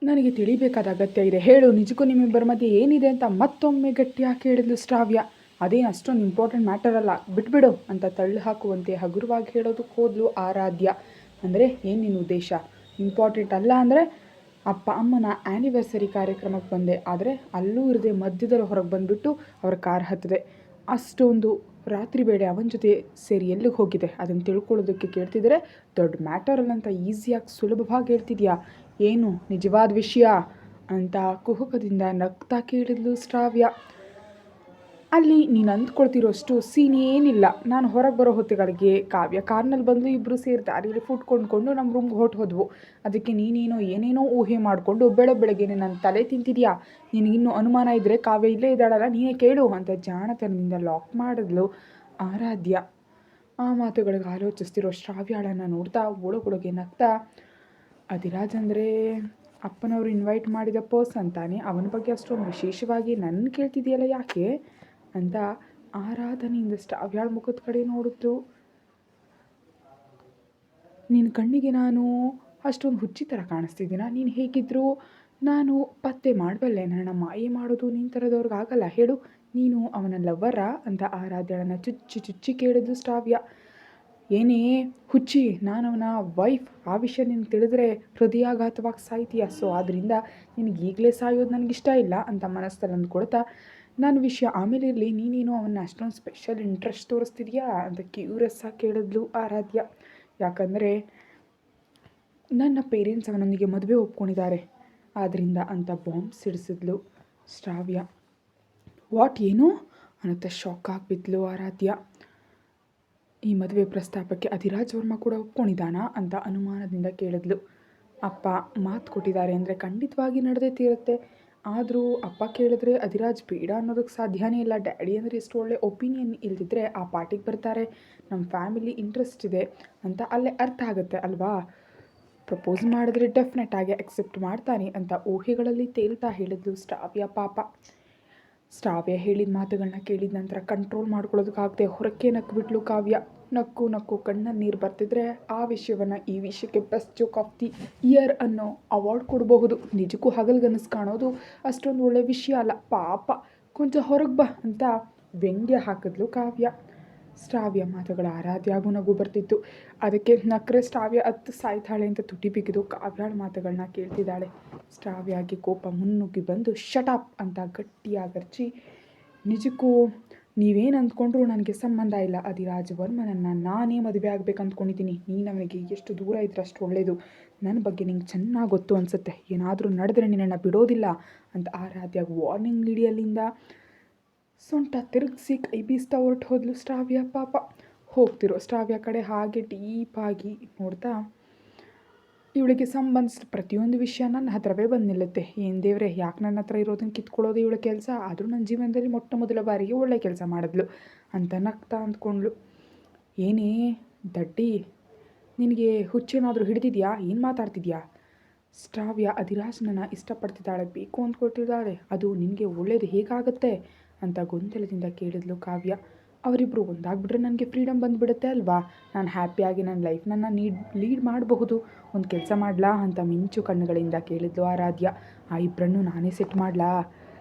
ನನಗೆ ತಿಳಿಬೇಕಾದ ಅಗತ್ಯ ಇದೆ. ಹೇಳು, ನಿಜಕ್ಕೂ ನಿಮ್ಮಿಬ್ಬರ ಮಧ್ಯೆ ಏನಿದೆ ಅಂತ ಮತ್ತೊಮ್ಮೆ ಗಟ್ಟಿಯಾಗಿ ಕೇಳಿದ್ಲು ಶ್ರಾವ್ಯ. ಅದೇನು ಅಷ್ಟೊಂದು ಇಂಪಾರ್ಟೆಂಟ್ ಮ್ಯಾಟರ್ ಅಲ್ಲ, ಬಿಟ್ಬಿಡು ಅಂತ ತಳ್ಳಿ ಹಾಕುವಂತೆ ಹಗುರವಾಗಿ ಹೇಳೋದಕ್ಕೆ ಹೋದ್ಲು ಆರಾಧ್ಯ. ಅಂದರೆ ಏನು ನಿನ್ನ ಉದ್ದೇಶ? ಇಂಪಾರ್ಟೆಂಟ್ ಅಲ್ಲ ಅಂದರೆ ಅಪ್ಪ ಅಮ್ಮನ ಆ್ಯನಿವರ್ಸರಿ ಕಾರ್ಯಕ್ರಮಕ್ಕೆ ಬಂದೆ, ಆದರೆ ಅಲ್ಲೂ ಇರದೆ ಮಧ್ಯದಲ್ಲಿ ಹೊರಗೆ ಬಂದುಬಿಟ್ಟು ಅವ್ರ ಕಾರ್ ಹತ್ತಿದೆ. ಅಷ್ಟೊಂದು ರಾತ್ರಿ ಬೇಡ ಅವನ ಜೊತೆ ಸೇರಿ ಎಲ್ಲಿಗೆ ಹೋಗಿದೆ ಅದನ್ನು ತಿಳ್ಕೊಳ್ಳೋದಕ್ಕೆ ಕೇಳ್ತಿದ್ರೆ ದೊಡ್ಡ ಮ್ಯಾಟರಲ್ಲ ಅಂತ ಈಸಿಯಾಗಿ ಸುಲಭವಾಗಿ ಹೇಳ್ತಿದ್ಯಾ? ಏನು ನಿಜವಾದ ವಿಷಯ ಅಂತ ಕುಹುಕದಿಂದ ನಗ್ತಾ ಕೇಳಿದ್ಲು ಶ್ರಾವ್ಯ. ಅಲ್ಲಿ ನೀನು ಅಂದ್ಕೊಳ್ತಿರೋಷ್ಟು ಸೀನ್ ಏನಿಲ್ಲ. ನಾನು ಹೊರಗೆ ಬರೋ ಹೊತ್ತಿಗಳಿಗೆ ಕಾವ್ಯ ಕಾರ್ನಲ್ಲಿ ಬಂದು ಇಬ್ಬರು ಸೇರಿ ದಾರಿಯಲ್ಲಿ ಫುಡ್ ಕೊಂಡ್ಕೊಂಡು ನಮ್ಮ ರೂಮ್ಗೆ ಹೋದ್ವು. ಅದಕ್ಕೆ ನೀನೇನೋ ಏನೇನೋ ಊಹೆ ಮಾಡಿಕೊಂಡು ಬೆಳಗ್ಗೆ ನನ್ನ ತಲೆ ತಿಂತಿದ್ಯಾ? ನಿನಗಿನ್ನೂ ಅನುಮಾನ ಇದ್ದರೆ ಕಾವ್ಯ ಇಲ್ಲೇ ಇದ್ದಾಳಲ್ಲ, ನೀನೇ ಕೇಳು ಅಂತ ಜಾಣತನದಿಂದ ಲಾಕ್ ಮಾಡಿದ್ಲು ಆರಾಧ್ಯ. ಆ ಮಾತುಗಳಿಗೆ ಆಲೋಚಿಸ್ತಿರೋ ಶ್ರಾವ್ಯಾಳನ್ನು ನೋಡ್ತಾ ಒಳಗೊಳಗೆ ನಗ್ತಾ, ಅಧಿರಾಜ್ ಅಂದರೆ ಅಪ್ಪನವರು ಇನ್ವೈಟ್ ಮಾಡಿದ ಪರ್ಸನ್ ತಾನೆ, ಅವನ ಬಗ್ಗೆ ಅಷ್ಟೊಂದು ವಿಶೇಷವಾಗಿ ನನ್ನ ಕೇಳ್ತಿದೆಯಲ್ಲ ಯಾಕೆ ಅಂತ ಆರಾಧನೆಯಿಂದ ಶ್ರಾವ್ಯಾಳ ಮುಖದ ಕಡೆ ನೋಡಿದ್ರು. ನಿನ್ನ ಕಣ್ಣಿಗೆ ನಾನು ಅಷ್ಟೊಂದು ಹುಚ್ಚಿ ಥರ ಕಾಣಿಸ್ತಿದ್ದೀನ? ನೀನು ಹೇಗಿದ್ರು ನಾನು ಪತ್ತೆ ಮಾಡಬಲ್ಲೆ. ನನ್ನ ಮಾಯೆ ಮಾಡೋದು ನಿನ್ನ ಥರದವ್ರಿಗಾಗಲ್ಲ. ಹೇಳು, ನೀನು ಅವನ ಲವ್ವರ ಅಂತ ಆರಾಧ್ಯಳನ್ನು ಚುಚ್ಚಿ ಕೇಳಿದ್ಲು ಶ್ರಾವ್ಯ. ಏನೇ ಹುಚ್ಚಿ, ನಾನು ಅವನ ವೈಫ್. ಆ ವಿಷಯ ನಿನಗೆ ತಿಳಿದ್ರೆ ಹೃದಯಾಘಾತವಾಗಿ ಸಾಯ್ತೀಯ. ಸೊ ಆದ್ದರಿಂದ ನಿನಗೆ ಈಗಲೇ ಸಾಯೋದು ನನಗಿಷ್ಟ ಇಲ್ಲ ಅಂತ ಮನಸ್ಸಲ್ಲಿ ಅಂದ್ಕೊಳ್ತಾ, ನನ್ನ ವಿಷಯ ಆಮೇಲೆ ಇರಲಿ, ನೀನೇನು ಅವನ್ನ ಅಷ್ಟೊಂದು ಸ್ಪೆಷಲ್ ಇಂಟ್ರೆಸ್ಟ್ ತೋರಿಸ್ತಿದ್ಯಾ ಅಂತ ಕ್ಯೂರಿಯಸ್ ಆಗಿ ಕೇಳಿದ್ಲು ಆರಾಧ್ಯ. ಯಾಕಂದರೆ ನನ್ನ ಪೇರೆಂಟ್ಸ್ ಅವನೊಂದಿಗೆ ಮದುವೆ ಒಪ್ಕೊಂಡಿದ್ದಾರೆ ಆದ್ದರಿಂದ ಅಂತ ಬಾಂಬ್ ಸಿಡಿಸಿದ್ಲು ಶ್ರಾವ್ಯ. ವಾಟ್, ಏನು ಅನ್ನುತ್ತಾ ಶಾಕ್ ಆಗಿಬಿದ್ಲು ಆರಾಧ್ಯ. ಈ ಮದುವೆ ಪ್ರಸ್ತಾಪಕ್ಕೆ ಅಧಿರಾಜ್ ವರ್ಮ ಕೂಡ ಒಪ್ಕೊಂಡಿದ್ದಾನಾ ಅಂತ ಅನುಮಾನದಿಂದ ಕೇಳಿದ್ಲು. ಅಪ್ಪ ಮಾತು ಕೊಟ್ಟಿದ್ದಾರೆ ಅಂದರೆ ಖಂಡಿತವಾಗಿ ನಡೆದೇ ತೀರುತ್ತೆ. ಆದರೂ ಅಪ್ಪ ಕೇಳಿದ್ರೆ ಅಧಿರಾಜ್ ಬೇಡ ಅನ್ನೋದಕ್ಕೆ ಸಾಧ್ಯನೇ ಇಲ್ಲ. ಡ್ಯಾಡಿ ಅಂದರೆ ಇಷ್ಟು ಒಳ್ಳೆ ಒಪಿನಿಯನ್ ಇಲ್ದಿದ್ರೆ ಆ ಪಾರ್ಟಿಗೆ ಬರ್ತಾರೆ, ನಮ್ಮ ಫ್ಯಾಮಿಲಿ ಇಂಟ್ರೆಸ್ಟ್ ಇದೆ ಅಂತ ಅಲ್ಲೇ ಅರ್ಥ ಆಗುತ್ತೆ ಅಲ್ವಾ? ಪ್ರಪೋಸ್ ಮಾಡಿದ್ರೆ ಡೆಫಿನೆಟ್ ಆಗಿ ಅಕ್ಸೆಪ್ಟ್ ಮಾಡ್ತಾನೆ ಅಂತ ಊಹೆಗಳಲ್ಲಿ ತೇಲ್ತಾ ಹೇಳಿದ್ಲು ಶ್ರಾವ್ಯ. ಪಾಪ ಶ್ರಾವ್ಯ ಹೇಳಿದ ಮಾತುಗಳನ್ನ ಕೇಳಿದ ನಂತರ ಕಂಟ್ರೋಲ್ ಮಾಡ್ಕೊಳ್ಳೋದಕ್ಕಾಗದೆ ಹೊರಕ್ಕೆ ನಕ್ಬಿಟ್ಲು ಕಾವ್ಯ. ನಕ್ಕು ಕಣ್ಣಲ್ಲಿ ನೀರು ಬರ್ತಿದ್ರೆ ಆ ವಿಷಯವನ್ನು ಈ ವಿಷಯಕ್ಕೆ best joke of the year ಅನ್ನೋ ಅವಾರ್ಡ್ ಕೊಡಬಹುದು. ನಿಜಕ್ಕೂ ಹಗಲ್ಗನಸು ಕಾಣೋದು ಅಷ್ಟೊಂದು ಒಳ್ಳೆ ವಿಷಯ ಅಲ್ಲ. ಪಾಪ ಕೊಂಚ ಹೊರಗೆ ಬಾ ಅಂತ ವ್ಯಂಗ್ಯ ಹಾಕಿದ್ಲು ಕಾವ್ಯ. ಶ್ರಾವ್ಯ ಮಾತುಗಳ ಆರಾಧ್ಯಾಗೂ ನಗು ಬರ್ತಿತ್ತು. ಅದಕ್ಕೆ ನಕ್ರೆ ಶ್ರಾವ್ಯ ಸಾಯ್ತಾಳೆ ಅಂತ ತುಟಿ ಬಿಗಿದು ಕಾವ್ಯಾಳ ಮಾತುಗಳನ್ನ ಕೇಳ್ತಿದ್ದಾಳೆ. ಶ್ರಾವ್ಯಾಗಿ ಕೋಪ ಮುನ್ನುಗ್ಗಿ ಬಂದು ಶಟಾಪ್ ಅಂತ ಗಟ್ಟಿಯಾಗರ್ಚಿ, ನಿಜಕ್ಕೂ ನೀವೇನು ಅಂದ್ಕೊಂಡ್ರೂ ನನಗೆ ಸಂಬಂಧ ಇಲ್ಲ. ಅಧಿರಾಜ್ ವರ್ಮನನ್ನು ನಾನೇ ಮದುವೆ ಆಗಬೇಕು ಅಂದ್ಕೊಂಡಿದ್ದೀನಿ. ನೀನು ಅವನಿಗೆ ಎಷ್ಟು ದೂರ ಇದ್ರೆ ಅಷ್ಟು ಒಳ್ಳೆಯದು. ನನ್ನ ಬಗ್ಗೆ ನಿಂಗೆ ಚೆನ್ನಾಗಿ ಗೊತ್ತು ಅನಿಸುತ್ತೆ. ಏನಾದರೂ ನಡೆದ್ರೆ ನಿನ್ನನ್ನು ಬಿಡೋದಿಲ್ಲ ಅಂತ ಆರಾಧ್ಯಾಗ ವಾರ್ನಿಂಗ್ ನೀಡಿ ಅಲ್ಲಿಂದ ಸೊಂಟ ತಿರುಗಿಸಿ ಕೈ ಬೀಸ್ತಾ ಹೊರಟು ಹೋದ್ಲು ಶ್ರಾವ್ಯ. ಪಾಪ ಹೋಗ್ತಿರೋ ಶ್ರಾವ್ಯ ಕಡೆ ಹಾಗೆ ಡೀಪಾಗಿ ನೋಡ್ತಾ, ಇವಳಿಗೆ ಸಂಬಂಧಿಸಿದ ಪ್ರತಿಯೊಂದು ವಿಷಯ ನನ್ನ ಹತ್ರವೇ ಬಂದು ನಿಲ್ಲುತ್ತೆ. ಏನು ದೇವ್ರೆ, ಯಾಕೆ ನನ್ನ ಹತ್ರ ಇರೋದನ್ನು ಕಿತ್ಕೊಳ್ಳೋದು ಇವಳ ಕೆಲಸ? ಆದರೂ ನನ್ನ ಜೀವನದಲ್ಲಿ ಮೊದಲ ಬಾರಿಗೆ ಒಳ್ಳೆ ಕೆಲಸ ಮಾಡಿದ್ಲು ಅಂತ ನಗ್ತಾ ಅಂದ್ಕೊಂಡ್ಳು. ಏನೇ ದಡ್ಡಿ, ನಿನಗೆ ಹುಚ್ಚೇನಾದರೂ ಹಿಡಿದಿದೆಯಾ? ಏನು ಮಾತಾಡ್ತಿದ್ಯಾ? ಶ್ರಾವ್ಯ ಅಧಿರಾಜ್ನನ್ನು ಇಷ್ಟಪಡ್ತಿದ್ದಾಳೆ, ಬೇಕು ಅಂದ್ಕೊಳ್ತಿದ್ದಾಳೆ. ಅದು ನಿನಗೆ ಒಳ್ಳೇದು ಹೇಗಾಗುತ್ತೆ ಅಂತ ಗೊಂದಲದಿಂದ ಕೇಳಿದ್ಲು ಕಾವ್ಯ. ಅವರಿಬ್ಬರು ಒಂದಾಗ್ಬಿಟ್ರೆ ನನಗೆ ಫ್ರೀಡಮ್ ಬಂದುಬಿಡುತ್ತೆ ಅಲ್ವಾ? ನಾನು ಹ್ಯಾಪಿಯಾಗಿ ನನ್ನ ಲೈಫ್ನನ್ನು ಲೀಡ್ ಮಾಡಬಹುದು. ಒಂದು ಕೆಲಸ ಮಾಡಲಾ ಅಂತ ಮಿಂಚು ಕಣ್ಣುಗಳಿಂದ ಕೇಳಿದ್ಲು ಆರಾಧ್ಯ. ಆ ಇಬ್ಬರನ್ನು ನಾನೇ ಸೆಟ್ ಮಾಡಲಾ?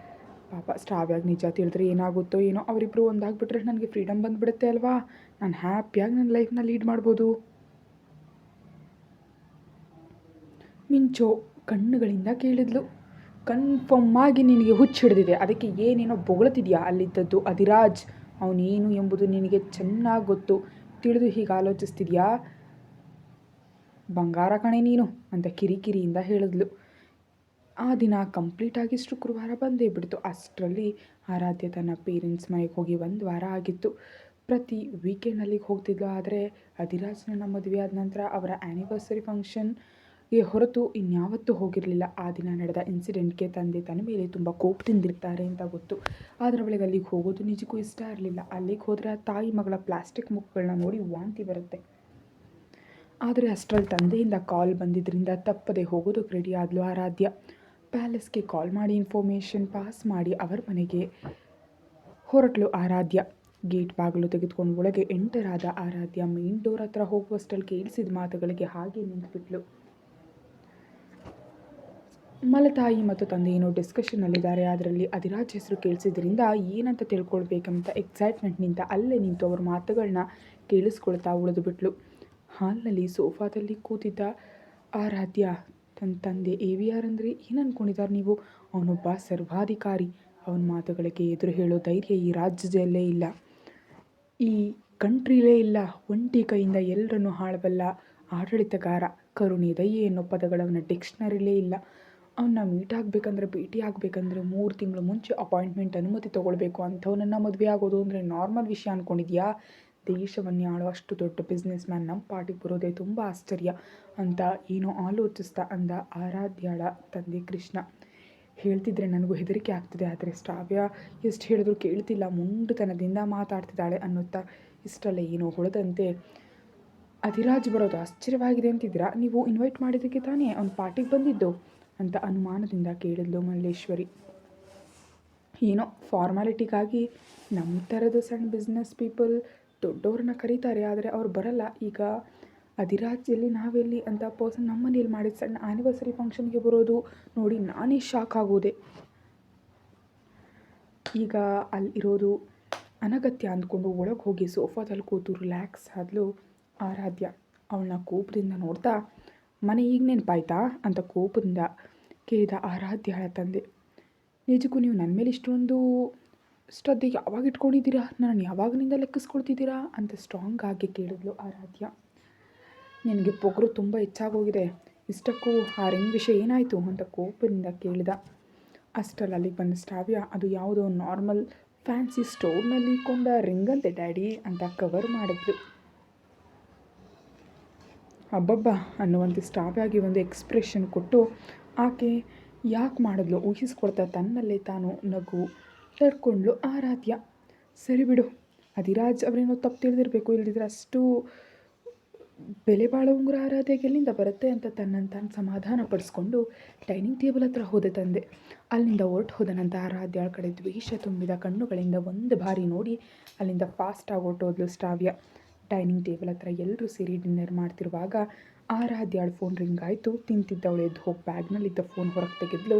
ಪಾಪ ಶ್ರಾವ್ಯಾಗ ನಿಜ ತಿಳಿದ್ರೆ ಏನಾಗುತ್ತೋ ಏನೋ. ಅವರಿಬ್ಬರು ಒಂದಾಗ್ಬಿಟ್ರೆ ನನಗೆ ಫ್ರೀಡಮ್ ಬಂದುಬಿಡುತ್ತೆ ಅಲ್ವಾ? ನಾನು ಹ್ಯಾಪಿಯಾಗಿ ನನ್ನ ಲೈಫ್ನ ಲೀಡ್ ಮಾಡ್ಬೋದು. ಮಿಂಚು ಕಣ್ಣುಗಳಿಂದ ಕೇಳಿದ್ಲು. ಕನ್ಫರ್ಮ್ ಆಗಿ ನಿನಗೆ ಹುಚ್ಚು ಹಿಡಿದಿದೆ, ಅದಕ್ಕೆ ಏನೇನೋ ಬೊಗಳ್ತಿದ್ಯಾ? ಅಲ್ಲಿದ್ದದ್ದು ಅಧಿರಾಜ್, ಅವನೇನು ಎಂಬುದು ನಿನಗೆ ಚೆನ್ನಾಗಿ ಗೊತ್ತು. ತಿಳಿದು ಹೀಗೆ ಆಲೋಚಿಸ್ತಿದ್ಯಾ? ಬಂಗಾರ ಕಣೆ ನೀನು ಅಂತ ಕಿರಿಕಿರಿಯಿಂದ ಹೇಳಿದ್ಲು. ಆ ದಿನ ಕಂಪ್ಲೀಟಾಗಿ ಶುಕ್ರವಾರ ಬಂದೇ ಬಿಡ್ತು. ಅಷ್ಟರಲ್ಲಿ ಆರಾಧ್ಯ ತನ್ನ ಪೇರೆಂಟ್ಸ್ ಮನೆಗೆ ಹೋಗಿ 1 ವಾರ ಆಗಿತ್ತು. ಪ್ರತಿ ವೀಕೆಂಡಲ್ಲಿಗೆ ಹೋಗ್ತಿದ್ಲು. ಆದರೆ ಅಧಿರಾಜ್ನ ಮದುವೆ ಆದ ನಂತರ ಅವರ ಆ್ಯನಿವರ್ಸರಿ ಫಂಕ್ಷನ್ಗೆ ಹೊರತು ಇನ್ಯಾವತ್ತೂ ಹೋಗಿರಲಿಲ್ಲ. ಆ ದಿನ ನಡೆದ ಇನ್ಸಿಡೆಂಟ್ಗೆ ತಂದೆ ತನ್ನ ಮೇಲೆ ತುಂಬ ಕೋಪದಿಂದಿರ್ತಾರೆ ಅಂತ ಗೊತ್ತು. ಆದರೆ ಅವಳಿಗೆ ಅಲ್ಲಿಗೆ ಹೋಗೋದು ನಿಜಕ್ಕೂ ಇಷ್ಟ ಇರಲಿಲ್ಲ. ಅಲ್ಲಿಗೆ ಹೋದರೆ ಆ ತಾಯಿ ಮಗಳ ಪ್ಲಾಸ್ಟಿಕ್ ಮುಖಗಳನ್ನ ನೋಡಿ ವಾಂತಿ ಬರುತ್ತೆ. ಆದರೆ ಅಷ್ಟರಲ್ಲಿ ತಂದೆಯಿಂದ ಕಾಲ್ ಬಂದಿದ್ದರಿಂದ ತಪ್ಪದೆ ಹೋಗೋದಕ್ಕೆ ರೆಡಿ ಆದಳು ಆರಾಧ್ಯ. ಪ್ಯಾಲೇಸ್ಗೆ ಕಾಲ್ ಮಾಡಿ ಇನ್ಫಾರ್ಮೇಷನ್ ಪಾಸ್ ಮಾಡಿ ಅವರ ಮನೆಗೆ ಹೊರಟಳು ಆರಾಧ್ಯ. ಗೇಟ್ ಬಾಗಿಲು ತೆಗೆದುಕೊಂಡು ಒಳಗೆ ಎಂಟರ್ ಆದ ಆರಾಧ್ಯ ಮೇನ್ ಡೋರ್ ಹತ್ರ ಹೋಗುವಷ್ಟರಲ್ಲಿ ಕೇಳಿಸಿದ ಮಾತುಗಳಿಗೆ ಹಾಗೆ ನಿಂತುಬಿಟ್ಲು. ಮಲತಾಯಿ ಮತ್ತು ತಂದೆ ಏನೋ ಡಿಸ್ಕಷನ್ನಲ್ಲಿದ್ದಾರೆ. ಅದರಲ್ಲಿ ಅಧಿರಾಜ್ ಹೆಸರು ಕೇಳಿಸಿದ್ರಿಂದ ಏನಂತ ತಿಳ್ಕೊಳ್ಬೇಕಂತ ಎಕ್ಸೈಟ್ಮೆಂಟ್ನಿಂದ ಅಲ್ಲೇ ನಿಂತು ಅವ್ರ ಮಾತುಗಳನ್ನ ಕೇಳಿಸ್ಕೊಳ್ತಾ ಉಳಿದು ಬಿಟ್ಲು. ಹಾಲ್ನಲ್ಲಿ ಸೋಫಾದಲ್ಲಿ ಕೂತಿದ್ದ ಆರಾಧ್ಯ ತನ್ನ ತಂದೆ AVR ಅಂದರೆ ಏನು ಅಂದ್ಕೊಂಡಿದ್ದಾರೆ ನೀವು? ಅವನೊಬ್ಬ ಸರ್ವಾಧಿಕಾರಿ. ಅವನ ಮಾತುಗಳಿಗೆ ಎದುರು ಹೇಳೋ ಧೈರ್ಯ ಈ ರಾಜ್ಯದಲ್ಲೇ ಇಲ್ಲ, ಈ ಕಂಟ್ರಿಲೇ ಇಲ್ಲ. ಒಂಟಿ ಕೈಯಿಂದ ಎಲ್ಲರನ್ನೂ ಆಳಬಲ್ಲ ಆಡಳಿತಗಾರ. ಕರುಣೆ, ದಯೆ ಅನ್ನೋ ಪದಗಳು ಅವನ ಡಿಕ್ಷನರಿಲೇ ಇಲ್ಲ. ಅವನ್ನ ಭೇಟಿ ಆಗಬೇಕಂದ್ರೆ 3 ತಿಂಗಳು ಮುಂಚೆ ಅಪಾಯಿಂಟ್ಮೆಂಟ್ ಅನುಮತಿ ತೊಗೊಳ್ಬೇಕು. ಅಂಥವನನ್ನು ಮದುವೆ ಆಗೋದು ಅಂದರೆ ನಾರ್ಮಲ್ ವಿಷಯ ಅಂದ್ಕೊಂಡಿದ್ಯಾ? ದೇಶವನ್ನೇ ಆಳೋ ಅಷ್ಟು ದೊಡ್ಡ ಬಿಸ್ನೆಸ್ ಮ್ಯಾನ್ ನಮ್ಮ ಪಾರ್ಟಿಗೆ ಬರೋದೇ ತುಂಬ ಆಶ್ಚರ್ಯ ಅಂತ ಏನೋ ಆಲೋಚಿಸ್ತಾ ಅಂದ ಆರಾಧ್ಯಳ ತಂದೆ ಕೃಷ್ಣ. ಹೇಳ್ತಿದ್ರೆ ನನಗೂ ಹೆದರಿಕೆ ಆಗ್ತಿದೆ, ಆದರೆ ಶ್ರಾವ್ಯ ಎಷ್ಟು ಹೇಳಿದ್ರು ಕೇಳ್ತಿಲ್ಲ, ಮುಂಡುತನದಿಂದ ಮಾತಾಡ್ತಿದ್ದಾಳೆ ಅನ್ನುತ್ತಾ ಇಷ್ಟರಲ್ಲೇ ಏನೋ ಹೊಳೆದಂತೆ, ಅಧಿರಾಜ್ ಬರೋದು ಆಶ್ಚರ್ಯವಾಗಿದೆ ಅಂತಿದ್ದೀರಾ? ನೀವು ಇನ್ವೈಟ್ ಮಾಡಿದ್ದಕ್ಕೆ ತಾನೇ ಅವ್ನ ಪಾರ್ಟಿಗೆ ಬಂದಿದ್ದು ಅಂತ ಅನುಮಾನದಿಂದ ಕೇಳಿದ್ಲು ಮಲ್ಲೇಶ್ವರಿ. ಏನೋ ಫಾರ್ಮಾಲಿಟಿಗಾಗಿ ನಮ್ಮ ಥರದ ಸಣ್ಣ ಬಿಸ್ನೆಸ್ ಪೀಪಲ್ ದೊಡ್ಡವ್ರನ್ನ ಕರೀತಾರೆ, ಆದರೆ ಅವ್ರು ಬರಲ್ಲ. ಈಗ ಅಧಿರಾಜ್ ಎಲ್ಲಿ ನಾವೆಲ್ಲಿ ಅಂತ ಪರ್ಸನ್ ನಮ್ಮ ಮನೇಲಿ ಮಾಡಿದ ಸಣ್ಣ ಆ್ಯನಿವರ್ಸರಿ ಫಂಕ್ಷನ್ಗೆ ಬರೋದು ನೋಡಿ ನಾನೇ ಶಾಕ್ ಆಗೋದೆ. ಈಗ ಅಲ್ಲಿರೋದು ಅನಗತ್ಯ ಅಂದ್ಕೊಂಡು ಒಳಗೆ ಹೋಗಿ ಸೋಫಾದಲ್ಲಿ ಕೂತು ರಿಲ್ಯಾಕ್ಸ್ ಆದಲು ಆರಾಧ್ಯ. ಅವಳನ್ನ ಕೋಪದಿಂದ ನೋಡ್ತಾ, ಮನೆ ಈಗ ನೆನಪಾಯ್ತಾ ಅಂತ ಕೋಪದಿಂದ ಕೇಳಿದ ಆರಾಧ್ಯಳ ತಂದೆ. ನಿಜಕ್ಕೂ ನೀವು ನನ್ನ ಮೇಲೆ ಇಷ್ಟೊಂದು ಶ್ರದ್ಧೆ ಯಾವಾಗ ಇಟ್ಕೊಂಡಿದ್ದೀರಾ? ನಾನು ಯಾವಾಗಿನಿಂದ ಲೆಕ್ಕಿಸ್ಕೊಳ್ತಿದ್ದೀರಾ ಅಂತ ಸ್ಟ್ರಾಂಗ್ ಆಗಿ ಕೇಳಿದ್ಲು ಆರಾಧ್ಯ. ನಿನಗೆ ಪೊಗರು ತುಂಬ ಹೆಚ್ಚಾಗೋಗಿದೆ, ಇಷ್ಟಕ್ಕೂ ಆ ರಿಂಗ್ ವಿಷಯ ಏನಾಯಿತು ಅಂತ ಕೋಪದಿಂದ ಕೇಳಿದ. ಅಷ್ಟರಲ್ಲಿ ಅಲ್ಲಿಗೆ ಬಂದ ಶ್ರಾವ್ಯ, ಅದು ಯಾವುದೋ ನಾರ್ಮಲ್ ಫ್ಯಾನ್ಸಿ ಸ್ಟೋರ್ನಲ್ಲಿ ಕೊಂಡ ರಿಂಗಂತೆ ಡ್ಯಾಡಿ ಅಂತ ಕವರ್ ಮಾಡಿದ್ಲು. ಅಬ್ಬಬ್ಬ ಅನ್ನುವಂತೆ ಶ್ರಾವ್ಯಾಗಿ ಒಂದು ಎಕ್ಸ್ಪ್ರೆಷನ್ ಕೊಟ್ಟು ಆಕೆ ಯಾಕೆ ಮಾಡಿದ್ಲು ಊಹಿಸ್ಕೊಳ್ತಾ ತನ್ನಲ್ಲೇ ತಾನು ನಗು ತಡ್ಕೊಂಡ್ಲು ಆರಾಧ್ಯ. ಸರಿ ಬಿಡು, ಅಧಿರಾಜ್ ಅವರೇನೋ ತಪ್ಪು ತಿಳಿದಿರಬೇಕು, ಇಲ್ಲದಿದ್ರೆ ಅಷ್ಟು ಬೆಲೆ ಬಾಳೋ ಉಂಗುರ ಆರಾಧ್ಯಗೆ ಎಲ್ಲಿಂದ ಬರುತ್ತೆ ಅಂತ ತನ್ನನ್ನು ತಾನು ಸಮಾಧಾನ ಪಡಿಸ್ಕೊಂಡು ಡೈನಿಂಗ್ ಟೇಬಲ್ ಹತ್ರ ಹೋದೆ ತಂದೆ. ಅಲ್ಲಿಂದ ಹೊರಟು ಹೋದ ನಂತರ ಆರಾಧ್ಯಳ ಕಡೆ ದ್ವೇಷ ತುಂಬಿದ ಕಣ್ಣುಗಳಿಂದ ಒಂದು ಬಾರಿ ನೋಡಿ ಅಲ್ಲಿಂದ ಫಾಸ್ಟಾಗಿ ಹೊರಟೋದ್ಲು ಶ್ರಾವ್ಯ. ಡೈನಿಂಗ್ ಟೇಬಲ್ ಹತ್ರ ಎಲ್ಲರೂ ಸೇರಿ ಡಿನ್ನರ್ ಮಾಡ್ತಿರುವಾಗ ಆರಾಧ್ಯಳ ಫೋನ್ ರಿಂಗ್ ಆಯಿತು. ತಿಂತಿದ್ದವಳು ಎದ್ದು ಹೋಗಿ ಬ್ಯಾಗ್ನಲ್ಲಿದ್ದ ಫೋನ್ ಹೊರಗೆ ತೆಗೆದ್ಲು.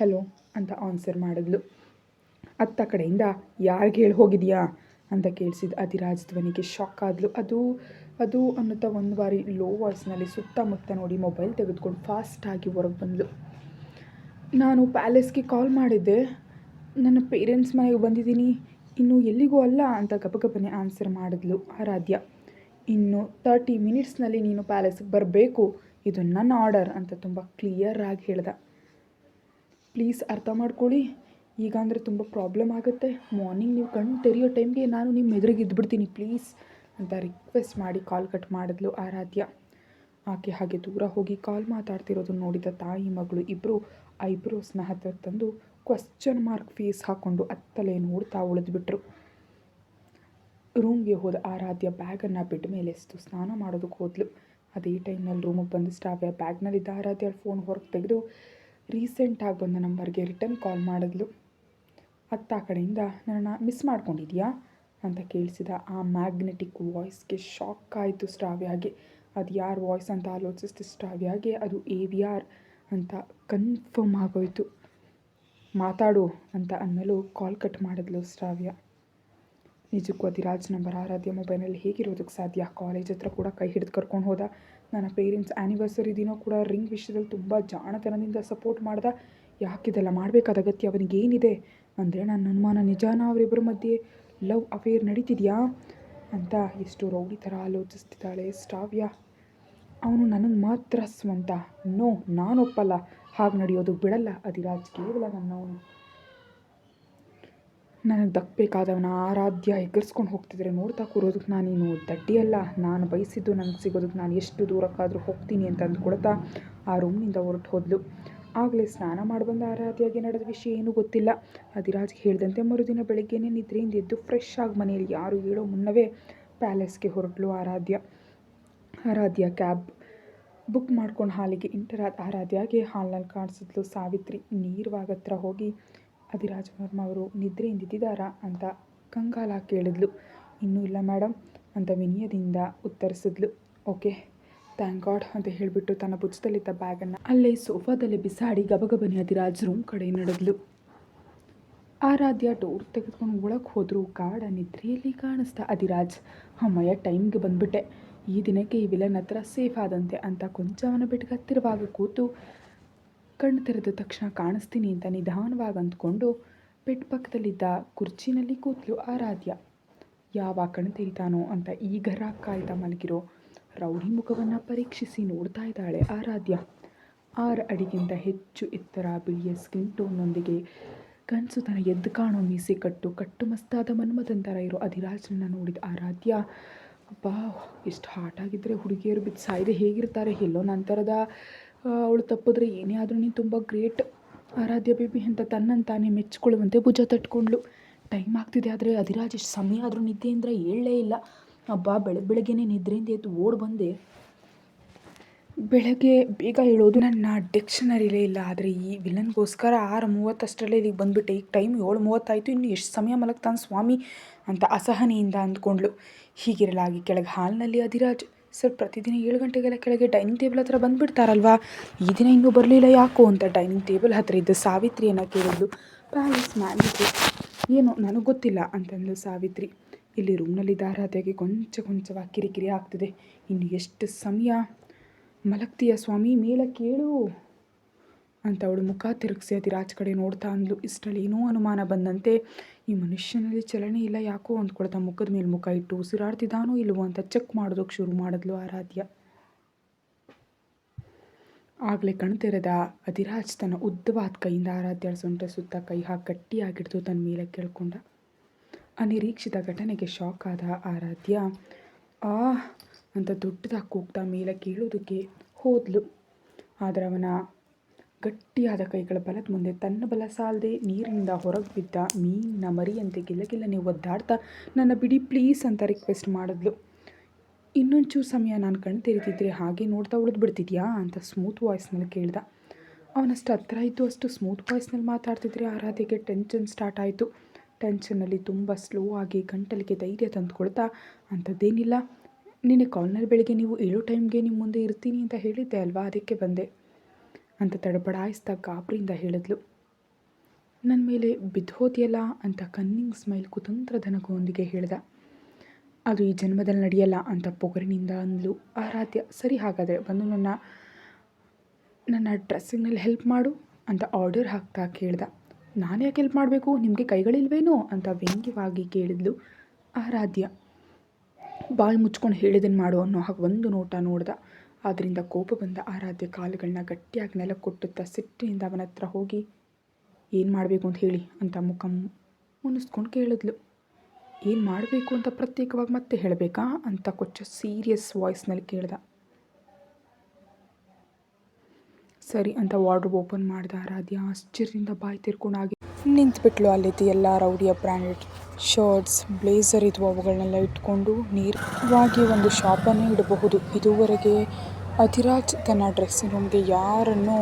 ಹೆಲೋ ಅಂತ ಆನ್ಸರ್ ಮಾಡಿದ್ಲು. ಅತ್ತ ಕಡೆಯಿಂದ ಯಾರಿಗೆ ಹೇಳಿ ಹೋಗಿದೆಯಾ ಅಂತ ಕೇಳಿಸಿದ ಅಧಿರಾಜ್ ಧ್ವನಿಗೆ ಶಾಕ್ ಆದ್ಲು. ಅದು ಅನ್ನುತ್ತಾ ಒಂದು ಬಾರಿ ಲೋ ವಾಯ್ಸ್ನಲ್ಲಿ ಸುತ್ತಮುತ್ತ ನೋಡಿ ಮೊಬೈಲ್ ತೆಗೆದುಕೊಂಡು ಫಾಸ್ಟಾಗಿ ಹೊರಗೆ ಬಂದಳು. ನಾನು ಪ್ಯಾಲೇಸ್ಗೆ ಕಾಲ್ ಮಾಡಿದ್ದೆ, ನನ್ನ ಪೇರೆಂಟ್ಸ್ ಮನೆಗೆ ಬಂದಿದ್ದೀನಿ, ಇನ್ನು ಎಲ್ಲಿಗೂ ಅಲ್ಲ ಅಂತ ಗಬಗಬನೆ ಆನ್ಸರ್ ಮಾಡಿದ್ಲು ಆರಾಧ್ಯ. ಇನ್ನು 30 ಮಿನಿಟ್ಸ್ನಲ್ಲಿ ನೀನು ಪ್ಯಾಲೇಸ್ಗೆ ಬರಬೇಕು, ಇದು ನನ್ನ ಆರ್ಡರ್ ಅಂತ ತುಂಬ ಕ್ಲಿಯರಾಗಿ ಹೇಳ್ದ. ಪ್ಲೀಸ್ ಅರ್ಥ ಮಾಡ್ಕೊಳ್ಳಿ, ಈಗ ಅಂದರೆ ತುಂಬ ಪ್ರಾಬ್ಲಮ್ ಆಗುತ್ತೆ. ಮಾರ್ನಿಂಗ್ ನೀವು ಕಣ್ಣು ತೆರೆಯೋ ಟೈಮ್ಗೆ ನಾನು ನಿಮ್ಮ ಎದುರಿಗೆ ಇದ್ಬಿಡ್ತೀನಿ ಪ್ಲೀಸ್ ಅಂತ ರಿಕ್ವೆಸ್ಟ್ ಮಾಡಿ ಕಾಲ್ ಕಟ್ ಮಾಡಿದ್ಲು ಆರಾಧ್ಯ. ಆಕೆ ಹಾಗೆ ದೂರ ಹೋಗಿ ಕಾಲ್ ಮಾತಾಡ್ತಿರೋದನ್ನು ನೋಡಿದ ತಾಯಿ ಮಗಳು ಇಬ್ಬರು ಐಬ್ರೋಸ್ನ ಹತ್ತಿರ ತಂದು ಕ್ವಶ್ಚನ್ ಮಾರ್ಕ್ ಫೇಸ್ ಹಾಕ್ಕೊಂಡು ಅತ್ತಲೇ ನೋಡ್ತಾ ಉಳಿದ್ಬಿಟ್ರು. ರೂಮ್ಗೆ ಹೋದ ಆರಾಧ್ಯ ಬ್ಯಾಗನ್ನು ಬೆಡ್ ಮೇಲೆ ಎಸ್ತು ಸ್ನಾನ ಮಾಡೋದಕ್ಕೆ ಹೋದ್ಲು. ಅದೇ ಟೈಮ್ನಲ್ಲಿ ರೂಮಿಗೆ ಬಂದು ಶ್ರಾವ್ಯ ಬ್ಯಾಗ್ನಲ್ಲಿದ್ದ ಆರಾಧ್ಯ ಫೋನ್ ಹೊರಗೆ ತೆಗೆದು ರೀಸೆಂಟಾಗಿ ಬಂದ ನಂಬರ್ಗೆ ರಿಟರ್ನ್ ಕಾಲ್ ಮಾಡಿದ್ಲು. ಅತ್ತ ಕಡೆಯಿಂದ ನನ್ನನ್ನು ಮಿಸ್ ಮಾಡ್ಕೊಂಡಿದ್ಯಾ ಅಂತ ಕೇಳಿಸಿದ ಆ ಮ್ಯಾಗ್ನೆಟಿಕ್ ವಾಯ್ಸ್ಗೆ ಶಾಕ್ ಆಯಿತು ಶ್ರಾವ್ಯಾಗೆ. ಅದು ಯಾರ ವಾಯ್ಸ್ ಅಂತ ಆಲೋಚಿಸಿದ ಶ್ರಾವ್ಯಾಗೆ ಅದು AVR ಅಂತ ಕನ್ಫರ್ಮ್ ಆಗೋಯಿತು. ಮಾತಾಡು ಅಂತ ಅನ್ನಲು ಕಾಲ್ ಕಟ್ ಮಾಡಿದ್ಲು ಶ್ರಾವ್ಯ. ನಿಜಕ್ಕೂ ಅಧಿರಾಜ್ ನಂಬರ್ ಆರಾಧ್ಯ ಮೊಬೈಲಲ್ಲಿ ಹೇಗಿರೋದಕ್ಕೆ ಸಾಧ್ಯ? ಕಾಲೇಜ್ ಹತ್ರ ಕೂಡ ಕೈ ಹಿಡಿದು ಕರ್ಕೊಂಡು ಹೋದ. ನನ್ನ ಪೇರೆಂಟ್ಸ್ ಆ್ಯನಿವರ್ಸರಿ ದಿನ ಕೂಡ ರಿಂಗ್ ವಿಷಯದಲ್ಲಿ ತುಂಬ ಜಾಣತನದಿಂದ ಸಪೋರ್ಟ್ ಮಾಡ್ದ. ಯಾಕಿದೆಲ್ಲ ಮಾಡಬೇಕಾದ ಅಗತ್ಯ ಅವನಿಗೇನಿದೆ? ಅಂದರೆ ನನ್ನ ಅನುಮಾನ ನಿಜಾನ? ಅವರಿಬ್ಬರ ಮಧ್ಯೆ ಲವ್ ಅಫೇರ್ ನಡೀತಿದೆಯಾ ಅಂತ ಎಷ್ಟು ರೌಡಿ ಥರ ಆಲೋಚಿಸ್ತಿದ್ದಾಳೆ ಶ್ರಾವ್ಯ. ಅವನು ನನಗೆ ಮಾತ್ರ ಸ್ವಂತ. ನೋ, ನಾನೊಪ್ಪಲ್ಲ, ಹಾಗೆ ನಡೆಯೋದು ಬಿಡಲ್ಲ. ಅಧಿರಾಜ್ ಕೇವಲ ನನ್ನವನು, ನನಗೆ ದಕ್ಕಬೇಕಾದವನ ಆರಾಧ್ಯ ಎಗರ್ಸ್ಕೊಂಡು ಹೋಗ್ತಿದ್ರೆ ನೋಡ್ತಾ ಕೂರೋದಕ್ಕೆ ನಾನೇನು ದಡ್ಡಿಯಲ್ಲ. ನಾನು ಬಯಸಿದ್ದು ನನಗೆ ಸಿಗೋದಕ್ಕೆ ನಾನು ಎಷ್ಟು ದೂರಕ್ಕಾದರೂ ಹೋಗ್ತೀನಿ ಅಂತ ಅಂದ್ಕೊಳ್ತಾ ಆ ರೂಮ್ನಿಂದ ಹೊರಟು ಹೋದ್ಲು. ಆಗಲೇ ಸ್ನಾನ ಮಾಡಿ ಬಂದ ಆರಾಧ್ಯಗೆ ನಡೆದ ವಿಷಯ ಏನೂ ಗೊತ್ತಿಲ್ಲ. ಅಧಿರಾಜ್ಗೆ ಹೇಳಿದಂತೆ ಮರುದಿನ ಬೆಳಗ್ಗೆನೇ ನಿದ್ರೆಯಿಂದ ಎದ್ದು ಫ್ರೆಶ್ ಆಗಿ ಮನೆಯಲ್ಲಿ ಯಾರು ಹೇಳೋ ಮುನ್ನವೇ ಪ್ಯಾಲೇಸ್ಗೆ ಹೊರಟಳು ಆರಾಧ್ಯ ಕ್ಯಾಬ್ ಬುಕ್ ಮಾಡ್ಕೊಂಡು ಹಾಲಿಗೆ ಇಂಟರಾದ ಆರಾಧ್ಯಗೆ ಹಾಲ್ನಲ್ಲಿ ಕಾಣಿಸಿದ್ಲು ಸಾವಿತ್ರಿ. ನೇರವಾಗಿ ಹತ್ರ ಹೋಗಿ ಅಧಿರಾಜ್ ವರ್ಮ ಅವರು ನಿದ್ರೆಯಿಂದಿದ್ದಾರಾ ಅಂತ ಕಂಗಾಲಾಗಿ ಕೇಳಿದ್ಲು. ಇನ್ನೂ ಇಲ್ಲ ಮೇಡಮ್ ಅಂತ ವಿನಯದಿಂದ ಉತ್ತರಿಸಿದ್ಲು. ಓಕೆ, ಥ್ಯಾಂಕ್ ಗಾಡ್ ಅಂತ ಹೇಳಿಬಿಟ್ಟು ತನ್ನ ಭುಜದಲ್ಲಿದ್ದ ಬ್ಯಾಗನ್ನು ಅಲ್ಲೇ ಸೋಫಾದಲ್ಲಿ ಬಿಸಾಡಿ ಗಬಗಬನೆ ಅಧಿರಾಜ್ ರೂಮ್ ಕಡೆ ನಡೆದ್ಲು. ಆರಾಧ್ಯ ಡೋರ್ ತೆಗೆದುಕೊಂಡು ಒಳಗೆ ಹೋದ್ರು. ಗಾಢ ನಿದ್ರೆಯಲ್ಲಿ ಕಾಣಿಸ್ತಾ ಅಧಿರಾಜ್. ಅಮ್ಮಯ್ಯ, ಟೈಮ್ಗೆ ಬಂದ್ಬಿಟ್ಟೆ, ಈ ದಿನಕ್ಕೆ ಈ ವಿಲನ್ ಹತ್ರ ಸೇಫ್ ಆದಂತೆ ಅಂತ ಕೊಂಚ ಅವನ ಬೆಟ್ಟಿಗೆ ಹತ್ತಿರವಾಗಿ ಕೂತು ಕಣ್ಣು ತೆರೆದ ತಕ್ಷಣ ಕಾಣಿಸ್ತೀನಿ ಅಂತ ನಿಧಾನವಾಗಿ ಅಂದ್ಕೊಂಡು ಬೆಡ್ ಪಕ್ಕದಲ್ಲಿದ್ದ ಕುರ್ಚಿನಲ್ಲಿ ಕೂತ್ಲು ಆರಾಧ್ಯ. ಯಾವಾಗ ಕಣ್ಣು ತೆರಿತಾನೋ ಅಂತ ಈಗ ಕಾಯ್ತಾ ಮಲಗಿರೋ ರೌಡಿ ಮುಖವನ್ನು ಪರೀಕ್ಷಿಸಿ ನೋಡ್ತಾ ಇದ್ದಾಳೆ ಆರಾಧ್ಯ. 6 ಅಡಿಗಿಂತ ಹೆಚ್ಚು ಎತ್ತರ, ಬಿಳಿಯ ಸ್ಕಿನ್ ಟೋನ್ನೊಂದಿಗೆ ಕನಸು ತನ್ನ ಎದ್ದು ಕಾಣೋ ಮೀಸೆ ಕಟ್ಟು ಮಸ್ತಾದ ಮನ್ಮಥನ್ ಥರ ಇರೋ ಅಧಿರಾಜ್ನನ್ನು ನೋಡಿದ ಆರಾಧ್ಯ, ಅಬ್ಬಾ ಎಷ್ಟು ಹಾಟಾಗಿದ್ದರೆ ಹುಡುಗಿಯರು ಬಿದ್ದು ಸಾಯ್ದೆ ಹೇಗಿರ್ತಾರೆ, ಎಲ್ಲೋ ನಂತರದ ಅವಳು ತಪ್ಪಿದ್ರೆ ಏನೇ ಆದರೂ ನೀನು ತುಂಬ ಗ್ರೇಟ್ ಆರಾಧ್ಯ ಬೇಬಿ ಅಂತ ತನ್ನಂತಾನೆ ಮೆಚ್ಕೊಳ್ಳುವಂತೆ ಭುಜ ತಟ್ಕೊಂಡ್ಳು. ಟೈಮ್ ಆಗ್ತಿದೆ, ಆದರೆ ಅಧಿರಾಜ್ ಎಷ್ಟು ಸಮಯ ಆದರೂ ನಿದ್ದೆಯಿಂದ ಏಳಲೇ ಇಲ್ಲ. ಅಬ್ಬಾ ಬೆಳಗ್ಗೆನೇ ನಿದ್ರೆಯಿಂದ ಎದ್ದು ಓಡ್ ಬಂದೆ. ಬೆಳಗ್ಗೆ ಬೇಗ ಹೇಳೋದು ನನ್ನ ಡಿಕ್ಷನರಿಲೇ ಇಲ್ಲ, ಆದರೆ ಈ ವಿಲನ್ಗೋಸ್ಕರ 6:30 ಇಲ್ಲಿಗೆ ಬಂದುಬಿಟ್ಟೆ. ಈಗ ಟೈಮ್ 7:30 ಇನ್ನು ಎಷ್ಟು ಸಮಯ ಮಲಗ್ತಾನೆ ಸ್ವಾಮಿ ಅಂತ ಅಸಹನೆಯಿಂದ ಅಂದ್ಕೊಂಡ್ಳು. ಹೀಗಿರಲಾಗಿ ಕೆಳಗೆ ಹಾಲ್ನಲ್ಲಿ ಅಧಿರಾಜ್ ಸರ್ ಪ್ರತಿದಿನ 7 ಗಂಟೆಗೆಲ್ಲ ಕೆಳಗೆ ಡೈನಿಂಗ್ ಟೇಬಲ್ ಹತ್ರ ಬಂದುಬಿಡ್ತಾರಲ್ವಾ, ಈ ದಿನ ಇನ್ನೂ ಬರಲಿಲ್ಲ ಯಾಕೋ ಅಂತ ಡೈನಿಂಗ್ ಟೇಬಲ್ ಹತ್ರ ಇದ್ದ ಸಾವಿತ್ರಿಯನ್ನು ಕೇಳಿದ್ಲು. ಪ್ಯಾಲೇಸ್ ಮ್ಯಾನೇಜರ್ ಏನೋ ನನಗೆ ಗೊತ್ತಿಲ್ಲ ಅಂತಂದ್ಲು ಸಾವಿತ್ರಿ. ಇಲ್ಲಿ ರೂಮ್ನಲ್ಲಿದ್ದ ಆರಾಧ್ಯಗೆ ಕೊಂಚವಾಗಿ ಕಿರಿಕಿರಿ ಆಗ್ತಿದೆ. ಇನ್ನು ಎಷ್ಟು ಸಮಯ ಮಲಗ್ತೀಯ ಸ್ವಾಮಿ, ಮೇಲೆ ಕೇಳು ಅಂತ ಅವಳು ಮುಖ ತಿರುಗಿಸಿ ಅಧಿರಾಜ್ ಕಡೆ ನೋಡ್ತಾ ಅಂದ್ಲು. ಇಷ್ಟರಲ್ಲಿ ಏನೋ ಅನುಮಾನ ಬಂದಂತೆ ಈ ಮನುಷ್ಯನಲ್ಲಿ ಚಲನೆ ಇಲ್ಲ ಯಾಕೋ ಅಂದ್ಕೊಳ್ತಾ ಮುಖದ ಮೇಲೆ ಮುಖ ಇಟ್ಟು ಉಸಿರಾಡ್ತಿದ್ದಾನೋ ಇಲ್ವೋ ಅಂತ ಚೆಕ್ ಮಾಡೋದಕ್ಕೆ ಶುರು ಮಾಡಿದ್ಲು ಆರಾಧ್ಯ. ಆಗಲೇ ಕಣ್ ತೆರೆದ ಅಧಿರಾಜ್ ತನ್ನ ಉದ್ದವಾದ ಕೈಯಿಂದ ಆರಾಧ್ಯಳ ಸೊಂಟ ಸುತ್ತ ಕೈ ಹಾಕಿ ಗಟ್ಟಿಯಾಗಿಡ್ದು ತನ್ನ ಮೇಲೆ ಕೇಳ್ಕೊಂಡ. ಅನಿರೀಕ್ಷಿತ ಘಟನೆಗೆ ಶಾಕ್ ಆದ ಆರಾಧ್ಯ ಅಂತ ದೊಡ್ಡದಾಗಿ ಕೂಗ್ತಾ ಮೇಲೆ ಕೇಳೋದಕ್ಕೆ ಹೋದ್ಲು. ಆದರೆ ಅವನ ಗಟ್ಟಿಯಾದ ಕೈಗಳ ಬಲದ ಮುಂದೆ ತನ್ನ ಬಲ ಸಾಲದೆ ನೀರಿನಿಂದ ಹೊರಗೆ ಬಿದ್ದ ಮೀನಿನ ಮರಿಯಂತೆ ಗಿಲ್ಲಗಿಲ್ಲನೆ ಒದ್ದಾಡ್ತಾ ನನ್ನ ಬಿಡಿ ಪ್ಲೀಸ್ ಅಂತ ರಿಕ್ವೆಸ್ಟ್ ಮಾಡಿದ್ಲು. ಇನ್ನೊಂಚೂರು ಸಮಯ ನಾನು ಕಣ್ಣು ತೆರೆದಿದ್ರೆ ಹಾಗೆ ನೋಡ್ತಾ ಉಳಿದ್ಬಿಡ್ತಿದ್ಯಾ ಅಂತ ಸ್ಮೂತ್ ವಾಯ್ಸ್ನಲ್ಲಿ ಕೇಳ್ದ. ಅವನಷ್ಟು ಹತ್ರ ಇದ್ದು ಅಷ್ಟು ಸ್ಮೂತ್ ವಾಯ್ಸ್ನಲ್ಲಿ ಮಾತಾಡ್ತಿದ್ರೆ ಆರಾಧ್ಯಗೆ ಟೆನ್ಷನ್ ಸ್ಟಾರ್ಟ್ ಆಯಿತು. ಟೆನ್ಷನ್ನಲ್ಲಿ ತುಂಬ ಸ್ಲೋ ಆಗಿ ಗಂಟಲಿಗೆ ಧೈರ್ಯ ತಂದುಕೊಳ್ತಾ, ಅಂಥದ್ದೇನಿಲ್ಲ, ನಿನ್ನೆ ಕಾಲ್ನಲ್ಲಿ ಬೆಳಗ್ಗೆ ನೀವು 7 ಟೈಮ್ಗೆ ನಿಮ್ಮ ಮುಂದೆ ಇರ್ತೀನಿ ಅಂತ ಹೇಳಿದ್ದೆ ಅಲ್ವಾ, ಅದಕ್ಕೆ ಬಂದೆ ಅಂತ ತಡಬಡಾಯಿಸ್ತಾ ಗಾಬರಿಯಿಂದ ಹೇಳಿದ್ಲು. ನನ್ನ ಮೇಲೆ ಬಿದ್ದು ಹೋದಿಯಲ್ಲ ಅಂತ ಕನ್ನಿಂಗ್ ಸ್ಮೈಲ್ ಕುತಂತ್ರದ ನಗುವೊಂದಿಗೆ ಹೇಳ್ದ. ಅದು ಈ ಜನ್ಮದಲ್ಲಿ ನಡೆಯಲ್ಲ ಅಂತ ಪೊಗರಿನಿಂದ ಅಂದ್ಲು ಆರಾಧ್ಯ. ಸರಿ ಹಾಗಾದರೆ ಬಂದು ನನ್ನ ಡ್ರೆಸ್ಸಿಂಗ್ನಲ್ಲಿ ಹೆಲ್ಪ್ ಮಾಡು ಅಂತ ಆರ್ಡರ್ ಹಾಕ್ತಾ ಕೇಳ್ದ. ನಾನು ಯಾಕೆ ಹೆಲ್ಪ್ ಮಾಡಬೇಕು, ನಿಮಗೆ ಕೈಗಳಿಲ್ವೇನೋ ಅಂತ ವ್ಯಂಗ್ಯವಾಗಿ ಕೇಳಿದ್ಲು ಆರಾಧ್ಯ. ಬಾಯಿ ಮುಚ್ಕೊಂಡು ಹೇಳಿದನ್ನು ಮಾಡು ಅನ್ನೋ ಹಾಗೆ ಒಂದು ನೋಟ ನೋಡ್ದ. ಆದ್ದರಿಂದ ಕೋಪ ಬಂದ ಆರಾಧ್ಯ ಕಾಲುಗಳನ್ನ ಗಟ್ಟಿಯಾಗಿ ನೆಲ ಕೊಟ್ಟುತ್ತಾ ಸಿಟ್ಟಿನಿಂದ ಅವನ ಹತ್ರ ಹೋಗಿ ಏನು ಮಾಡಬೇಕು ಅಂತ ಹೇಳಿ ಅಂತ ಮುಖ ಮುನಿಸ್ಕೊಂಡು ಕೇಳಿದ್ಲು. ಏನು ಮಾಡಬೇಕು ಅಂತ ಪ್ರತ್ಯೇಕವಾಗಿ ಮತ್ತೆ ಹೇಳಬೇಕಾ ಅಂತ ಕೊಂಚ ಸೀರಿಯಸ್ ವಾಯ್ಸ್ನಲ್ಲಿ ಕೇಳ್ದ. ಸರಿ ಅಂತ ವಾರ್ಡ್ರೋಬ್ ಓಪನ್ ಮಾಡ್ದ ಆರಾಧ್ಯ. ಆಶ್ಚರ್ಯದಿಂದ ಬಾಯಿ ತಿರ್ಕೊಂಡಾಗಿ ನಿಂತುಬಿಟ್ಲು. ಅಲ್ಲಿದ್ದು ಎಲ್ಲ ರೌಡಿಯ ಬ್ರ್ಯಾಂಡೆಡ್ ಶರ್ಟ್ಸ್, ಬ್ಲೇಸರ್ ಇದ್ವು, ಅವುಗಳನ್ನೆಲ್ಲ ಇಟ್ಕೊಂಡು ನೇರವಾಗಿ ಒಂದು ಶಾಪನ್ನೇ ಇಡಬಹುದು. ಇದುವರೆಗೆ ಅಧಿರಾಜ್ ತನ್ನ ಡ್ರೆಸ್ಸಿಂಗ್ ರೂಮ್ಗೆ ಯಾರನ್ನೂ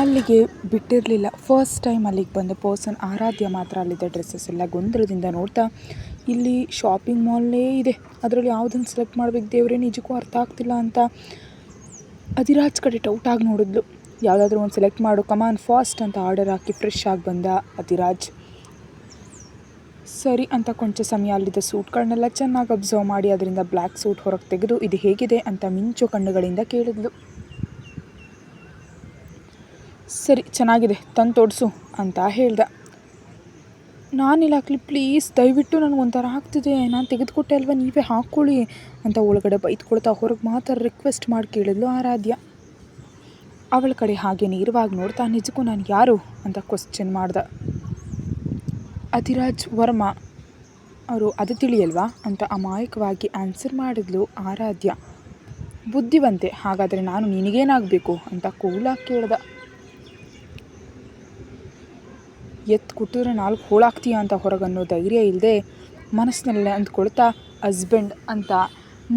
ಅಲ್ಲಿಗೆ ಬಿಟ್ಟಿರಲಿಲ್ಲ. ಫಸ್ಟ್ ಟೈಮ್ ಅಲ್ಲಿಗೆ ಬಂದ ಪರ್ಸನ್ ಆರಾಧ್ಯ ಮಾತ್ರ. ಅಲ್ಲಿದ್ದ ಡ್ರೆಸ್ಸಸ್ ಎಲ್ಲ ಗೊಂದಲದಿಂದ ನೋಡ್ತಾ, ಇಲ್ಲಿ ಶಾಪಿಂಗ್ ಮಾಲ್ನೇ ಇದೆ, ಅದರಲ್ಲಿ ಯಾವುದನ್ನು ಸೆಲೆಕ್ಟ್ ಮಾಡಬೇಕು ದೇವರೇ ನಿಜಕ್ಕೂ ಅರ್ಥ ಆಗ್ತಿಲ್ಲ ಅಂತ ಅಧಿರಾಜ್ ಕಡೆ ಡೌಟಾಗಿ ನೋಡಿದ್ಲು. ಯಾವುದಾದ್ರೂ ಒಂದು ಸೆಲೆಕ್ಟ್ ಮಾಡು ಕಮಾನ್ ಫಾಸ್ಟ್ ಅಂತ ಆರ್ಡರ್ ಹಾಕಿ ಫ್ರೆಶ್ ಆಗಿ ಬಂದ ಅಧಿರಾಜ್. ಸರಿ ಅಂತ ಕೊಂಚ ಸಮಯ ಅಲ್ಲಿದ್ದ ಸೂಟ್ಗಳನ್ನೆಲ್ಲ ಚೆನ್ನಾಗಿ ಅಬ್ಸರ್ವ್ ಮಾಡಿ ಅದರಿಂದ ಬ್ಲ್ಯಾಕ್ ಸೂಟ್ ಹೊರಗೆ ತೆಗೆದು ಇದು ಹೇಗಿದೆ ಅಂತ ಮಿಂಚು ಕಣ್ಣುಗಳಿಂದ ಕೇಳಿದ್ಲು. ಸರಿ ಚೆನ್ನಾಗಿದೆ, ತಂದು ತೋರಿಸು ಅಂತ ಹೇಳ್ದ. ನಾನಿಲ್ಲ ಹಾಕ್ಲಿ ಪ್ಲೀಸ್, ದಯವಿಟ್ಟು ನನಗೊಂಥರ ಆಗ್ತಿದೆ, ನಾನು ತೆಗೆದುಕೊಟ್ಟೆ ಅಲ್ವಾ, ನೀವೇ ಹಾಕ್ಕೊಳ್ಳಿ ಅಂತ ಒಳಗಡೆ ಬೈದ್ಕೊಳ್ತಾ ಹೊರಗೆ ಮಾತ್ರ ರಿಕ್ವೆಸ್ಟ್ ಮಾಡಿ ಕೇಳಿದ್ಲು ಆರಾಧ್ಯ. ಅವಳ ಕಡೆ ಹಾಗೆ ನೇರವಾಗಿ ನೋಡ್ತಾ ನಿಜಕ್ಕೂ ನಾನು ಯಾರು ಅಂತ ಕ್ವಶ್ಚನ್ ಮಾಡ್ದ. ಅಧಿರಾಜ್ ವರ್ಮಾ ಅವರು, ಅದು ತಿಳಿಯಲ್ವಾ ಅಂತ ಅಮಾಯಕವಾಗಿ ಆನ್ಸರ್ ಮಾಡಿದ್ಲು ಆರಾಧ್ಯ. ಬುದ್ಧಿವಂತೆ, ಹಾಗಾದರೆ ನಾನು ನಿನಗೇನಾಗಬೇಕು ಅಂತ ಕೂಲಾಗಿ ಕೇಳ್ದ. ಎತ್ತು ಕುಟ್ಟಿದ್ರೆ 4 ಹೋಳಾಗ್ತೀಯ ಅಂತ ಹೊರಗನ್ನೋ ಧೈರ್ಯ ಇಲ್ಲದೆ ಮನಸ್ಸಿನಲ್ಲೇ ಅಂದ್ಕೊಳ್ತಾ ಹಸ್ಬೆಂಡ್ ಅಂತ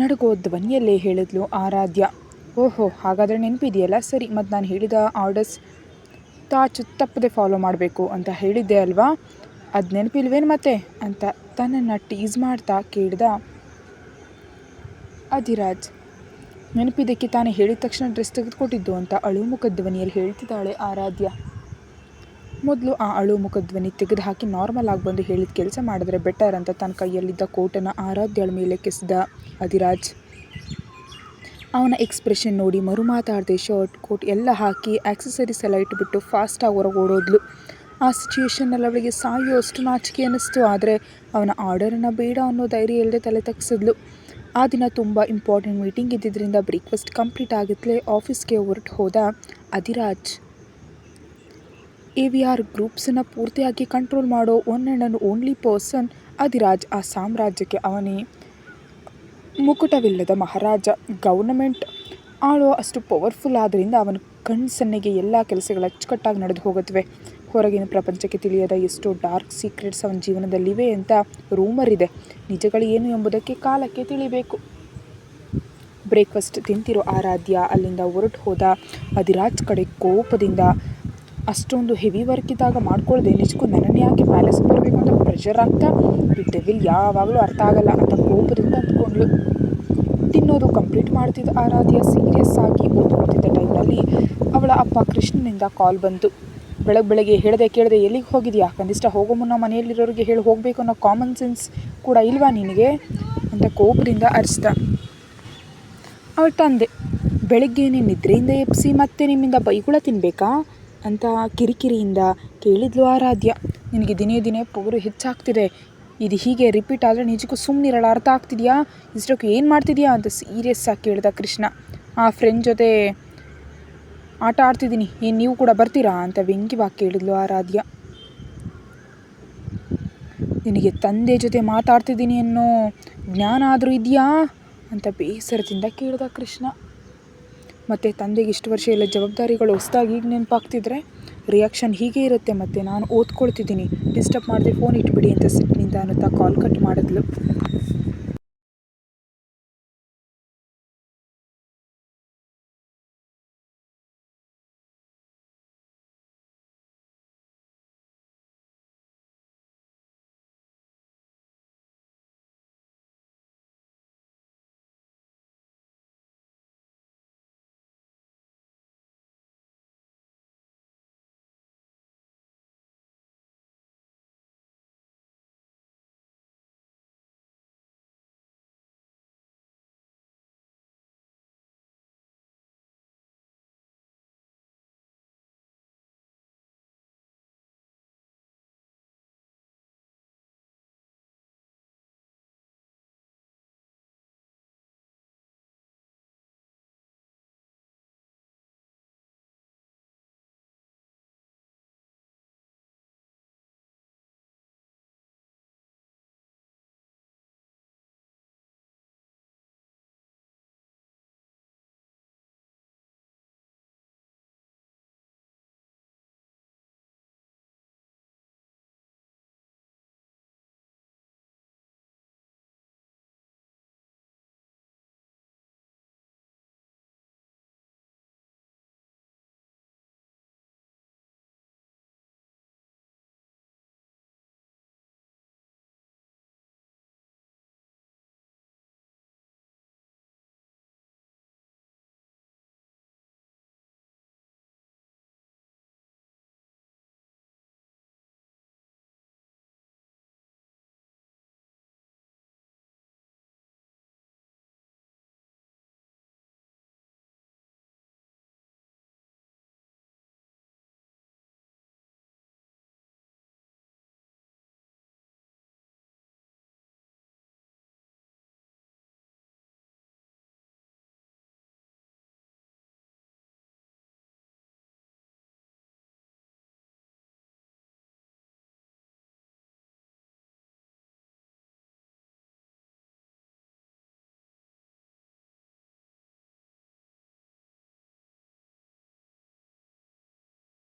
ನಡಗೋ ಧ್ವನಿಯಲ್ಲೇ ಹೇಳಿದ್ಲು ಆರಾಧ್ಯ. ಓಹೋ ಹಾಗಾದರೆ ನೆನಪಿದೆಯಲ್ಲ, ಸರಿ ಮತ್ತು ನಾನು ಹೇಳಿದ ಆರ್ಡರ್ಸ್ ತಪ್ಪದೆ ಫಾಲೋ ಮಾಡಬೇಕು ಅಂತ ಹೇಳಿದ್ದೆ ಅಲ್ವಾ, ಅದು ನೆನಪಿಲ್ವೇನು ಮತ್ತೆ ಅಂತ ತನ್ನನ್ನು ಟೀಸ್ ಮಾಡ್ತಾ ಕೇಳ್ದ ಅಧಿರಾಜ್. ನೆನಪಿದ್ದಕ್ಕೆ ತಾನೇ ಹೇಳಿದ ತಕ್ಷಣ ಡ್ರೆಸ್ ತೆಗೆದುಕೊಟ್ಟಿದ್ದು ಅಂತ ಅಳು ಮುಖದ ಧ್ವನಿಯಲ್ಲಿ ಹೇಳ್ತಿದ್ದಾಳೆ ಆರಾಧ್ಯ. ಮೊದಲು ಆ ಅಳು ಮುಖದ ಧ್ವನಿ ತೆಗೆದು ಹಾಕಿ ನಾರ್ಮಲ್ ಆಗಿ ಬಂದು ಹೇಳಿದ ಕೆಲಸ ಮಾಡಿದ್ರೆ ಬೆಟರ್ ಅಂತ ತನ್ನ ಕೈಯಲ್ಲಿದ್ದ ಕೋಟನ್ನು ಆರಾಧ್ಯಳ ಮೇಲೆ ಕೆಸೆದ ಅಧಿರಾಜ್. ಅವನ ಎಕ್ಸ್ಪ್ರೆಷನ್ ನೋಡಿ ಮರು ಮಾತಾಡದೆ ಶರ್ಟ್ ಕೋಟ್ ಎಲ್ಲ ಹಾಕಿ ಆಕ್ಸೆಸರೀಸ್ ಎಲ್ಲ ಇಟ್ಬಿಟ್ಟು ಫಾಸ್ಟಾಗಿ ಹೊರಗೆ ಓಡೋದ್ಲು. ಆ ಸಿಚುವೇಷನ್ನಲ್ಲಿ ಅವಳಿಗೆ ಸಾಯೋ ಅಷ್ಟು ನಾಚಿಕೆ ಅನ್ನಿಸ್ತು. ಆದರೆ ಅವನ ಆರ್ಡರನ್ನು ಬೇಡ ಅನ್ನೋ ಧೈರ್ಯ ಇಲ್ಲದೆ ತಲೆ ತಗ್ಸಿದ್ಲು. ಆ ದಿನ ತುಂಬ ಇಂಪಾರ್ಟೆಂಟ್ ಮೀಟಿಂಗ್ ಇದ್ದಿದ್ದರಿಂದ ಬ್ರೇಕ್ಫಾಸ್ಟ್ ಕಂಪ್ಲೀಟ್ ಆಗಿತ್ತಲೇ ಆಫೀಸ್ಗೆ ಹೊರಟು ಹೋದ ಅಧಿರಾಜ್. AVR ಗ್ರೂಪ್ಸನ್ನು ಪೂರ್ತಿಯಾಗಿ ಕಂಟ್ರೋಲ್ ಮಾಡೋ ಒನ್ ಆ್ಯಂಡ್ ಓನ್ಲಿ ಪರ್ಸನ್ ಅಧಿರಾಜ್. ಆ ಸಾಮ್ರಾಜ್ಯಕ್ಕೆ ಅವನೇ ಮುಕುಟವಿಲ್ಲದ ಮಹಾರಾಜ. ಗೌರ್ನಮೆಂಟ್ ಆಳೋ ಅಷ್ಟು ಪವರ್ಫುಲ್ ಆದ್ದರಿಂದ ಅವನ ಕಣ್ಣು ಸನ್ನೆಗೆ ಎಲ್ಲ ಕೆಲಸಗಳು ಅಚ್ಚುಕಟ್ಟಾಗಿ ನಡೆದು ಹೋಗುತ್ತವೆ. ಹೊರಗಿನ ಪ್ರಪಂಚಕ್ಕೆ ತಿಳಿಯದ ಎಷ್ಟೋ ಡಾರ್ಕ್ ಸೀಕ್ರೆಟ್ಸ್ ಅವನ ಜೀವನದಲ್ಲಿವೆ ಅಂತ ರೂಮರ್ ಇದೆ. ನಿಜಗಳು ಏನು ಎಂಬುದಕ್ಕೆ ಕಾಲಕ್ಕೆ ತಿಳಿಬೇಕು. ಬ್ರೇಕ್ಫಾಸ್ಟ್ ತಿಂತಿರೋ ಆರಾಧ್ಯ ಅಲ್ಲಿಂದ ಹೊರಟು ಹೋದ ಅಧಿರಾಜ್ ಕಡೆ ಕೋಪದಿಂದ. ಅಷ್ಟೊಂದು ಹೆವಿ ವರ್ಕ್ ಇದ್ದಾಗ ಮಾಡ್ಕೊಳ್ಳದೆ ನಿಜಕ್ಕೂ ನನ್ನನ್ನೇ ಯಾಕೆ ಪ್ಯಾಲೇಸ್ಗೆ ಬರಬೇಕು ಅಂತ ಪ್ರೆಷರ್ ಆಗ್ತಾ ಬಿಟ್ಟೆವಿಲ್ ಯಾವಾಗಲೂ ಅರ್ಥ ಆಗಲ್ಲ ಅಂತ ಕೋಪದಿಂದ ಅಂದ್ಕೊಂಡ್ಳು. ತಿನ್ನೋದು ಕಂಪ್ಲೀಟ್ ಮಾಡ್ತಿದ್ದ ಆರಾಧ್ಯ ಸೀರಿಯಸ್ ಆಗಿ ಓದ್ಕೊಳ್ತಿದ್ದ ಟೈಮ್ನಲ್ಲಿ ಅವಳ ಅಪ್ಪ ಕೃಷ್ಣನಿಂದ ಕಾಲ್ ಬಂತು. ಬೆಳಗ್ಗೆ ಹೇಳದೆ ಕೇಳದೆ ಎಲ್ಲಿಗೆ ಹೋಗಿದ್ಯಾ? ಕನಿಷ್ಠ ಹೋಗೋ ಮುನ್ನ ಮನೆಯಲ್ಲಿರೋರಿಗೆ ಹೇಳಿ ಹೋಗಬೇಕು ಅನ್ನೋ ಕಾಮನ್ ಸೆನ್ಸ್ ಕೂಡ ಇಲ್ವಾ ನಿನಗೆ ಅಂತ ಕೋಪದಿಂದ ಅರಿಸ್ದ. ಅವಳ ತಂದೆ ಬೆಳಗ್ಗೆನೇ ನಿದ್ರೆಯಿಂದ ಎಬ್ಬಿಸಿ ಮತ್ತೆ ನಿಮ್ಮಿಂದ ಬೈಗುಳ ತಿನ್ನಬೇಕಾ ಅಂತ ಕಿರಿಕಿರಿಯಿಂದ ಕೇಳಿದ್ಲು ಆರಾಧ್ಯ. ನಿನಗೆ ದಿನೇ ದಿನೇ ಪೊಗರು ಹೆಚ್ಚಾಗ್ತಿದೆ. ಇದು ಹೀಗೆ ರಿಪೀಟ್ ಆದರೆ ನಿಜಕ್ಕೂ ಸುಮ್ಮನಿರಲ್ಲ, ಅರ್ಥ ಆಗ್ತಿದೆಯಾ? ಇಷ್ಟಕ್ಕೆ ಏನು ಮಾಡ್ತಿದ್ಯಾ ಅಂತ ಸೀರಿಯಸ್ ಆಗಿ ಕೇಳ್ದ ಕೃಷ್ಣ. ಆ ಫ್ರೆಂಡ್ ಜೊತೆ ಆಟ ಆಡ್ತಿದ್ದೀನಿ, ಏನು ನೀವು ಕೂಡ ಬರ್ತೀರಾ ಅಂತ ವ್ಯಂಗ್ಯವಾಗಿ ಕೇಳಿದ್ಲು ಆರಾಧ್ಯ. ನಿನಗೆ ತಂದೆ ಜೊತೆ ಮಾತಾಡ್ತಿದ್ದೀನಿ ಅನ್ನೋ ಜ್ಞಾನ ಆದರೂ ಇದೆಯಾ ಅಂತ ಬೇಸರದಿಂದ ಕೇಳ್ದ ಕೃಷ್ಣ. ಮತ್ತು ತಂದೆಗೆ ಇಷ್ಟು ವರ್ಷ ಎಲ್ಲ ಜವಾಬ್ದಾರಿಗಳು ಹೊಸದಾಗಿ ಈಗ ನೆನಪಾಗ್ತಿದ್ರೆ ರಿಯಾಕ್ಷನ್ ಹೀಗೆ ಇರುತ್ತೆ. ಮತ್ತು ನಾನು ಓದ್ಕೊಳ್ತಿದ್ದೀನಿ, ಡಿಸ್ಟರ್ಬ್ ಮಾಡದೆ ಫೋನ್ ಇಟ್ಬಿಡಿ ಅಂತ ಸಿಟ್ಟಿನಿಂದ ಅನ್ನುತ್ತಾ ಕಾಲ್ ಕಟ್ ಮಾಡಿದ್ಲು.